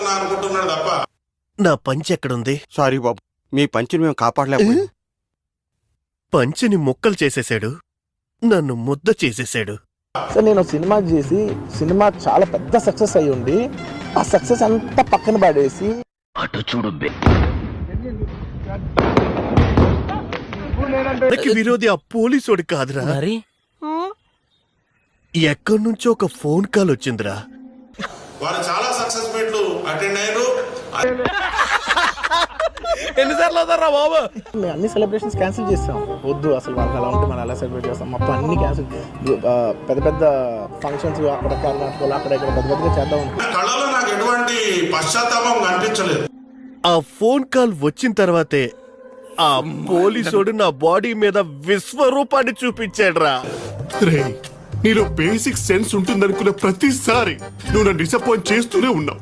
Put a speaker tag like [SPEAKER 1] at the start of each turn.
[SPEAKER 1] కాపాడుతున్నా అనుకుంటున్నాడు తప్ప.
[SPEAKER 2] నా పంచి ఎక్కడుంది?
[SPEAKER 3] సారీ బాబు, మీ పంచిని మేము కాపాడలేము.
[SPEAKER 2] పంచిని ముక్కలు చేసేశాడు, నన్ను ముద్ద చేసేశాడు.
[SPEAKER 4] సార్ నేను సినిమా చేసి సినిమా చాలా పెద్ద సక్సెస్ అయ్యి ఉండి ఆ సక్సెస్ అంతా పక్కన పడేసి
[SPEAKER 5] అటు చూడు
[SPEAKER 2] మనకి విరోధి ఆ పోలీసోడు కాదురా,
[SPEAKER 5] మరి
[SPEAKER 2] ఎక్కడి నుంచో ఒక ఫోన్ కాల్ వచ్చిందిరా.
[SPEAKER 1] వారు చాలా సక్సెస్ మీట్లు అటెండ్ అయ్యారు.
[SPEAKER 5] ఎన్నిసార్లు అవుతారా బాబు?
[SPEAKER 4] మేము అన్ని సెలబ్రేషన్స్ క్యాన్సిల్ చేస్తాం. వద్దు అసలు వాళ్ళకి అలా ఉంటే మనం ఎలా సెలబ్రేట్ చేస్తాం, మొత్తం అన్ని క్యాన్సిల్. పెద్ద పెద్ద ఫంక్షన్స్ అక్కడ కర్ణాటకలో అక్కడ ఇక్కడ పెద్ద పెద్దగా చేద్దాం అనుకుంటున్నాం.
[SPEAKER 1] కళ్ళలో నాకు ఎటువంటి పశ్చాత్తాపం కనిపించలేదు.
[SPEAKER 2] ఆ ఫోన్ కాల్ వచ్చిన తర్వాతే ఆ పోలీసోడు నా బాడీ మీద విశ్వరూపాన్ని చూపించాడురా.
[SPEAKER 6] నీలో బేసిక్ సెన్స్ ఉంటుందనుకున్న ప్రతిసారి నువ్వు నన్ను డిసప్పాయింట్ చేస్తూనే ఉన్నావు.